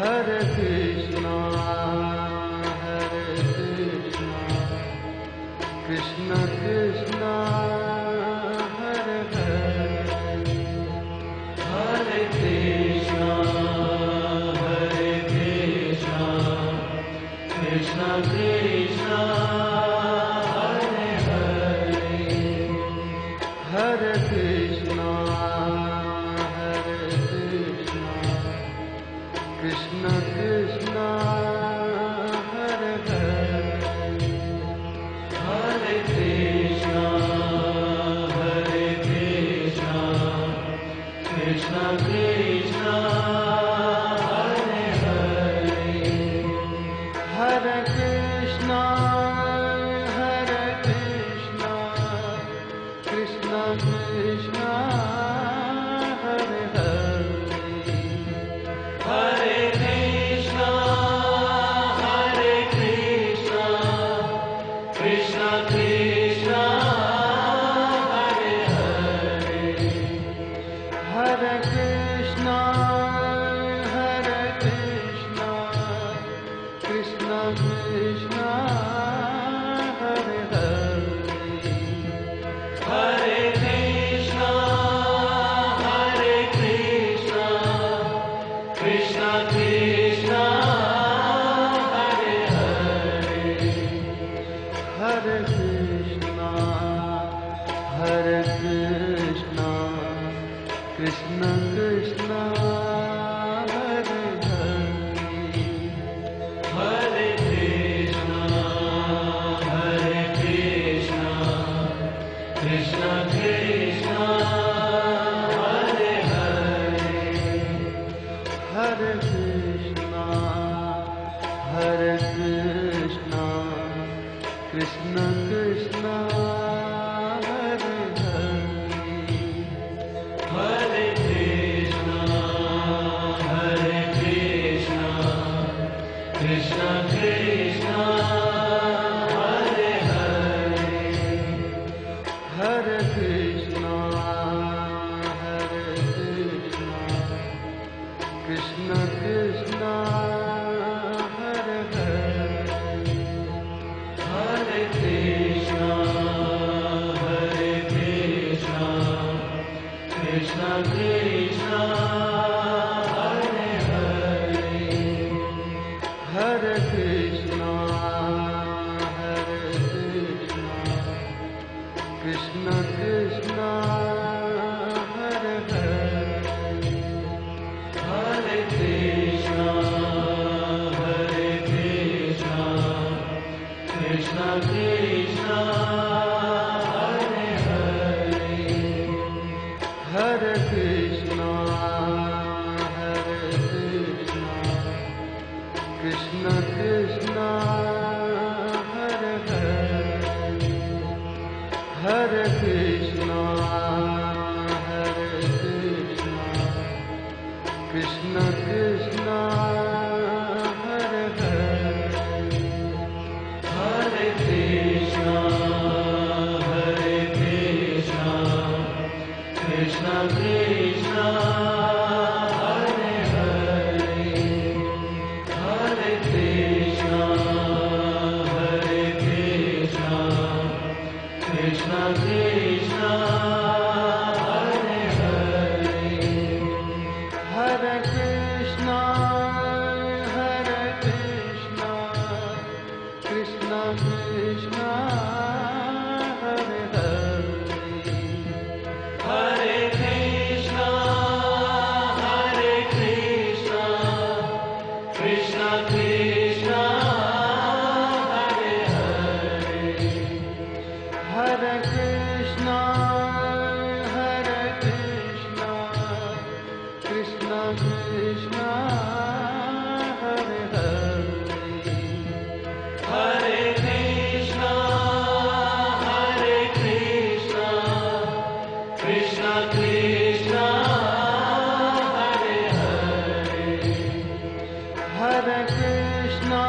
Hare Krishna, Hare Krishna, Krishna Krishna, Hare Hare, Hare Krishna, Hare Krishna, Krishna Krishna, Hare Hare, Hare Krishna, Hare Krishna, Krishna Krishna, Hare Hare, Hare Krishna, Hare Krishna, Krishna Krishna, Hare Hare, Hare Krishna, Hare Krishna, Krishna Krishna, Hare Hare, Hare Krishna, Hare Krishna, Krishna Krishna, Hare Hare, Hare Krishna, Hare Krishna, Krishna Krishna, Hare Hare, Hare Krishna, Hare Krishna, Krishna Krishna, Hare Hare, Hare Krishna, Hare Krishna, Krishna Krishna, Hare Hare, Hare Krishna, Hare Krishna, Krishna Krishna, Hare Hare, Hare Krishna, Hare Krishna, Krishna Krishna, Hare Hare, Hare Krishna, Hare Krishna, Krishna Krishna, Hare Hare, Hare Krishna, Hare Krishna, Krishna Krishna, Hare Hare, Hare Krishna, Hare Krishna, Krishna Krishna, Hare Hare, Hare Krishna, Hare Krishna, Krishna Krishna, Hare Hare, Hare Krishna, Hare Krishna, Krishna Krishna, Hare Hare, Hare Krishna, Hare Krishna, Krishna Krishna, Hare Hare, Hare Krishna, Hare Krishna, Krishna Krishna, Hare Hare, Hare Krishna, Hare Krishna, Krishna Krishna, Hare Hare, Hare Krishna, Hare Krishna, Krishna Krishna, Hare Hare, Hare Krishna, Hare Krishna, Krishna Krishna, Hare Hare, Hare Krishna, Hare Krishna, Krishna Krishna, Hare Hare, Hare Krishna, Hare Krishna, Krishna Krishna, Hare Hare, Hare Krishna, Hare Krishna, Krishna Krishna, Hare Hare, Hare Krishna,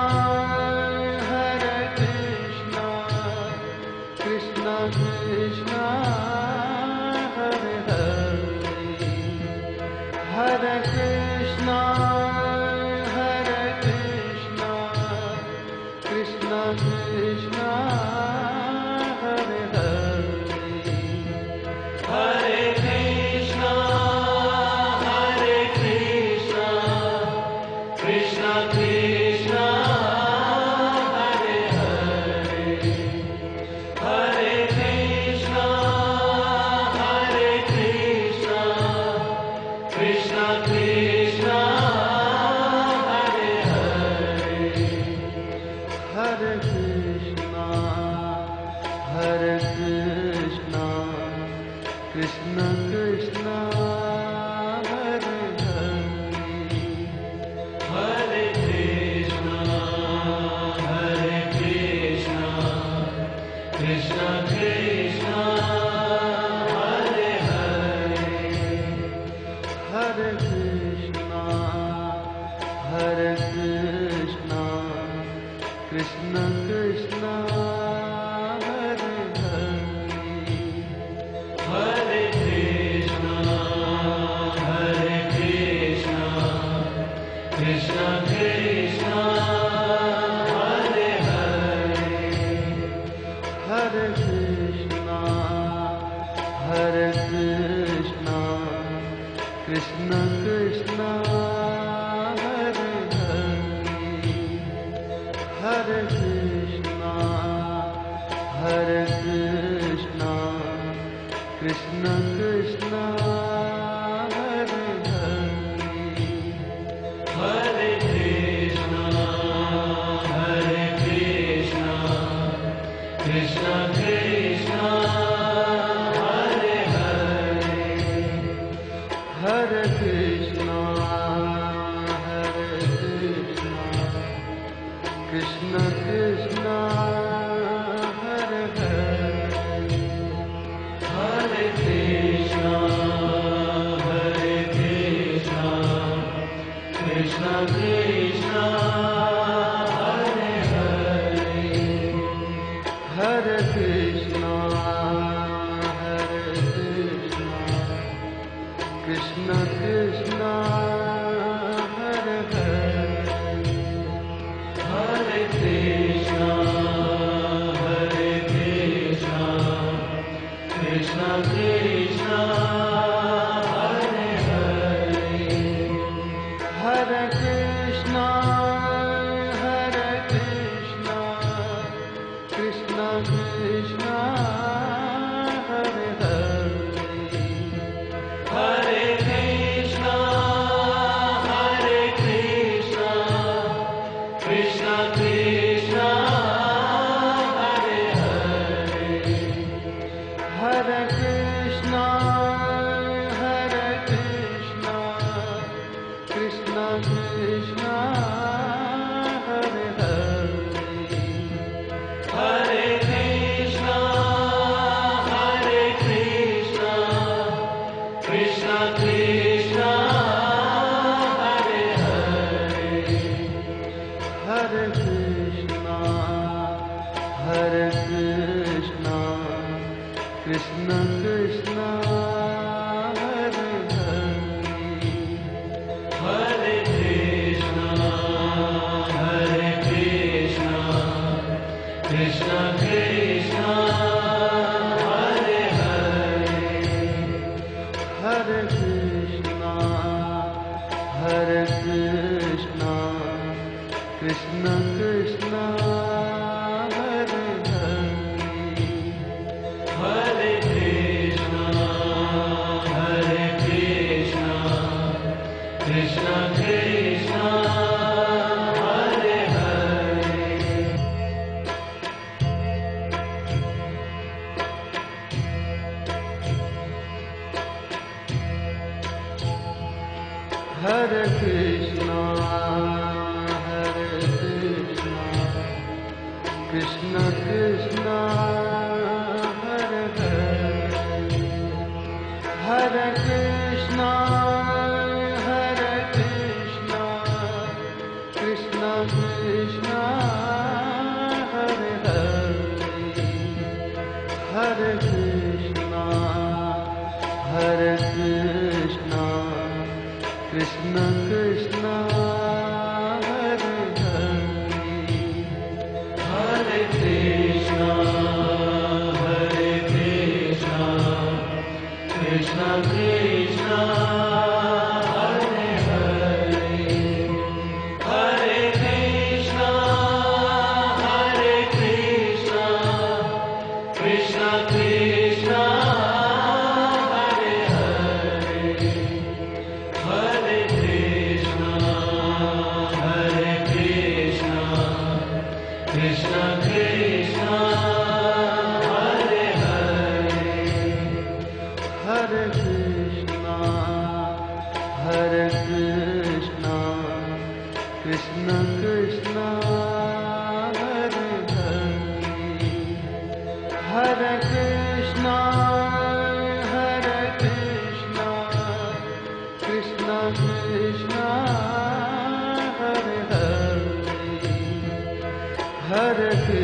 Hare Krishna, Krishna Krishna, Hare Hare, Hare Krishna, Krishna Krishna Hare Hare Hare Krishna Krishna Krishna Hare Hare Hare Krishna Krishna Krishna Hare Hare Krishna Krishna Krishna Hare Hare Hare Krishna Krishna Krishna Hare Hare Krishna Krishna Krishna Hare Hare Hare Krishna Krishna Krishna Hare Hare Krishna Krishna Krishna Hare Hare Krishna Krishna Krishna Hare Hare Hare Krishna Krishna Krishna Hare Hare Krishna Krishna Krishna Hare Hare Hare Krishna Krishna Krishna Hare Hare Krishna Krishna Krishna Hare Hare Hare Krishna Krishna Krishna Hare Hare Krishna Krishna Krishna Hare Hare Hare Krishna Krishna Krishna Hare Hare Krishna Krishna Krishna Hare Hare Hare Krishna Krishna Krishna Hare Hare Krishna Krishna Krishna Hare Hare Hare Krishna Krishna Krishna Hare Hare Krishna Krishna Krishna Hare Hare Hare Krishna Krishna Krishna Hare Hare Krishna Krishna Krishna Hare Hare Krishna Krishna Krishna Hare Hare Krishna Krishna Krishna Hare Hare Krishna Krishna Hare Hare Krishna Hare Krishna Krishna Krishna Hare Hare Hare Krishna